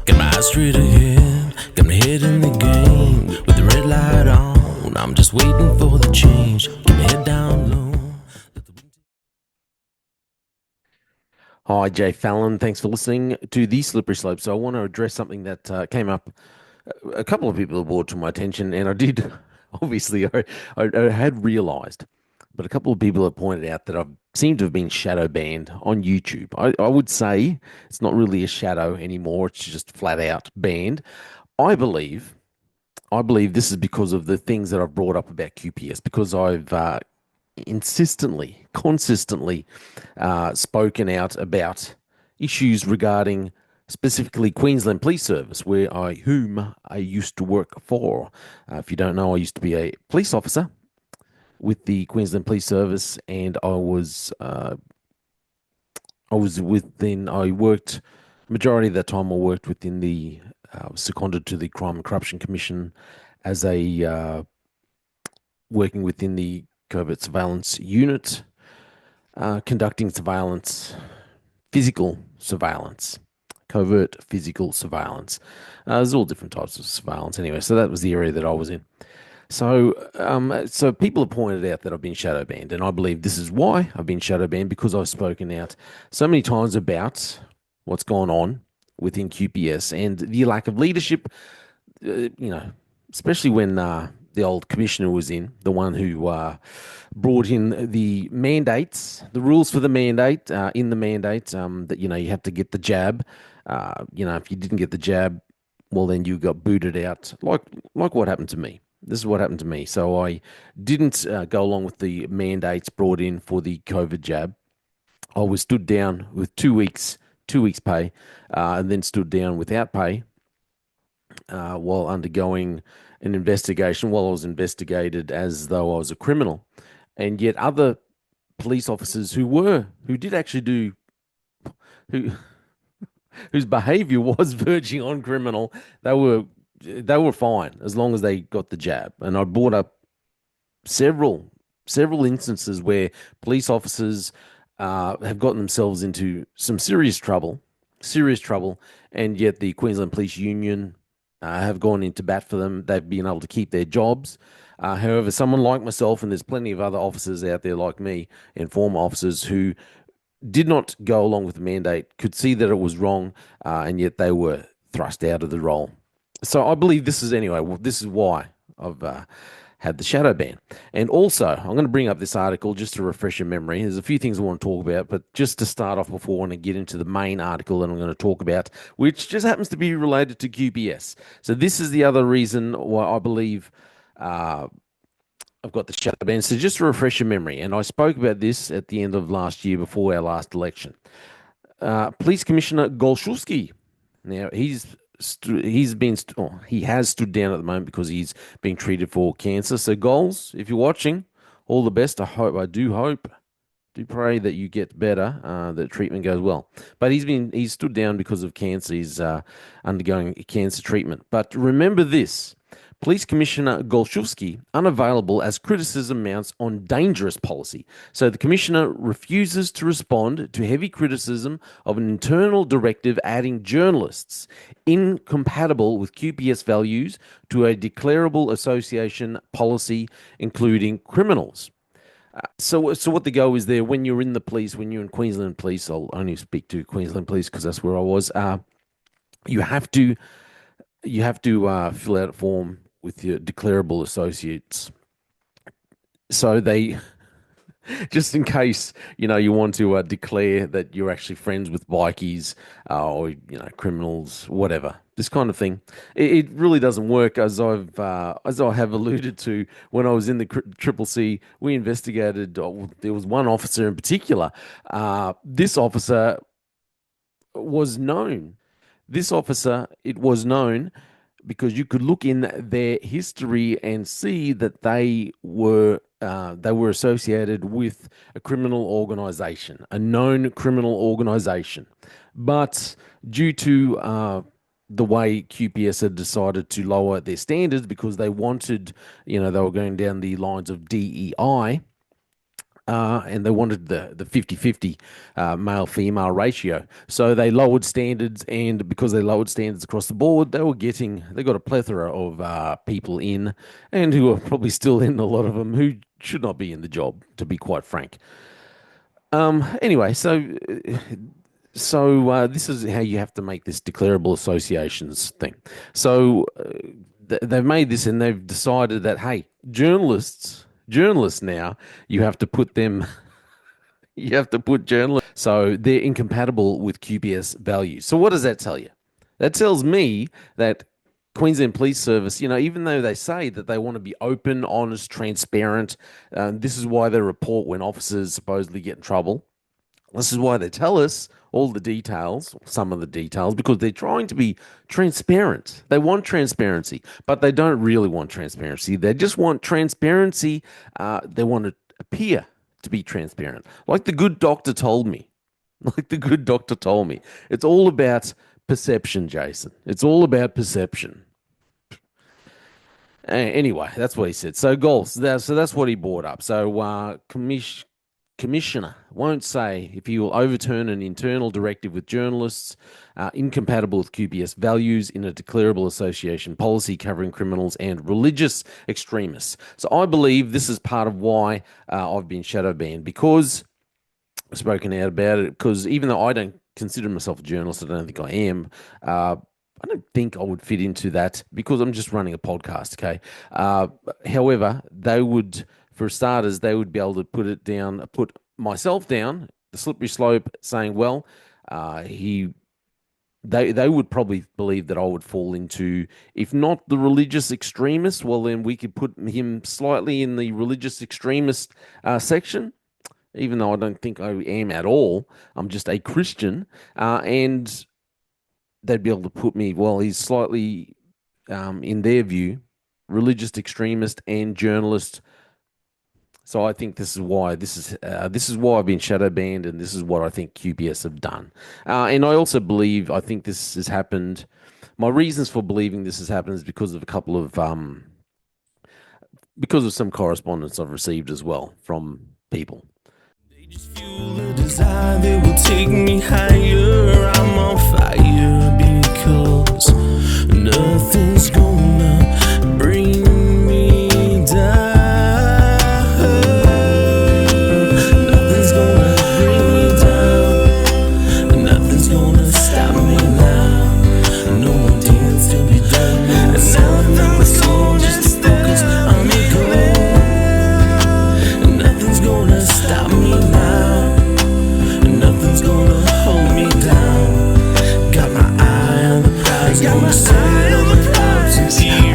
Got my eyes straight ahead, got my head in the game. With the red light on, I'm just waiting for the change. Keep my head down low. Hi, Jay Fallon. Thanks for listening to The Slippery Slope. So, I want to address something that came up. A couple of people have brought to my attention, and I did, obviously, I had realized, but a couple of people have pointed out that I've seemed to have been shadow banned on YouTube. I would say it's not really a shadow anymore, it's just flat out banned. I believe. I believe this is because of the things that I've brought up about QPS, because I've consistently spoken out about issues regarding specifically Queensland Police Service, whom I used to work for. If you don't know, I used to be a police officer with the Queensland Police Service, and I worked majority of that time. I worked within the was seconded to the Crime and Corruption Commission as a working within the covert surveillance unit, conducting surveillance, physical surveillance, covert physical surveillance. There's all different types of surveillance anyway. So that was the area that I was in. So people have pointed out that I've been shadow banned, and I believe this is why I've been shadow banned, because I've spoken out so many times about what's gone on within QPS and the lack of leadership. Especially when the old commissioner was in, the one who brought in the mandates, the rules for the mandate, in the mandate, that you had to get the jab. If you didn't get the jab, well, then you got booted out, like what happened to me. This is what happened to me. So I didn't go along with the mandates brought in for the COVID jab. I was stood down with 2 weeks pay, and then stood down without pay while undergoing an investigation, while I was investigated as though I was a criminal. And yet other police officers who did actually do, who whose behavior was verging on criminal, they were fine as long as they got the jab. And I brought up several instances where police officers have gotten themselves into some serious trouble, and yet the Queensland Police Union have gone into bat for them. They've been able to keep their jobs. However, someone like myself, and there's plenty of other officers out there like me and former officers who did not go along with the mandate, could see that it was wrong, and yet they were thrust out of the role. So I believe this is why I've had the shadow ban. And also, I'm going to bring up this article just to refresh your memory. There's a few things I want to talk about, but just to start off before I want to get into the main article that I'm going to talk about, which just happens to be related to QPS. So this is the other reason why I believe I've got the shadow ban. So just to refresh your memory, and I spoke about this at the end of last year before our last election. Police Commissioner Golszewski. Now he has stood down at the moment because he's being treated for cancer. So Goals, if you're watching, all the best. I do pray that you get better, that treatment goes well. But he's stood down because of cancer. He's undergoing cancer treatment. But remember this. Police Commissioner Golszewski unavailable as criticism mounts on dangerous policy. So the Commissioner refuses to respond to heavy criticism of an internal directive adding journalists incompatible with QPS values to a declarable association policy, including criminals. So what the go is there when you're in the police, when you're in Queensland Police, I'll only speak to Queensland Police because that's where I was. You have to fill out a form with your declarable associates. So they, just in case, you want to declare that you're actually friends with bikies, or criminals, whatever, this kind of thing. It really doesn't work, as I have alluded to. When I was in the Triple C, we investigated. There was one officer in particular. This officer was known. This officer, it was known because you could look in their history and see that they were associated with a criminal organization, a known criminal organization. But due to the way QPS had decided to lower their standards because they wanted, they were going down the lines of DEI, and they wanted the 50-50 male-female ratio. So they lowered standards, and because they lowered standards across the board, they got a plethora of people in, and who are probably still in, a lot of them who should not be in the job, to be quite frank. Anyway, so this is how you have to make this declarable associations thing. So they've made this, and they've decided that, hey, journalists now, you have to put them, you have to put journalists, so they're incompatible with QPS values. So what does that tell you? That tells me that Queensland Police Service, even though they say that they want to be open, honest, transparent, this is why they report when officers supposedly get in trouble. This is why they tell us all the details, some of the details, because they're trying to be transparent. They want transparency, but they don't really want transparency. They just want transparency. They want to appear to be transparent. Like the good doctor told me. It's all about perception, Jason. It's all about perception. Anyway, that's what he said. So goals. So that's what he brought up. So Commissioner won't say if he will overturn an internal directive with journalists incompatible with QPS values in a declarable association policy covering criminals and religious extremists. So I believe this is part of why I've been shadow banned, because I've spoken out about it, because even though I don't consider myself a journalist, I don't think I am, I don't think I would fit into that because I'm just running a podcast, okay? However, for starters, they would be able to put myself down the slippery slope, saying, well, they would probably believe that I would fall into, if not the religious extremist, well, then we could put him slightly in the religious extremist section, even though I don't think I am at all. I'm just a Christian, and they'd be able to put me, well, he's slightly, in their view, religious extremist and journalist. So I think this is why I've been shadow banned, and this is what I think QPS have done. And I also I think this has happened. My reasons for believing this has happened is because of because of some correspondence I've received as well from people. They just fuel a desire that will take me higher. I'm on fire because nothing's gonna bring me down. Nothing's gonna bring me down. Nothing's gonna stop me now. No more deals to be done. And nothing's gonna just focus on me goal. Nothing's gonna stop me now. Nothing's gonna hold me down. Got my eye on the prize. Got my eye on the prize.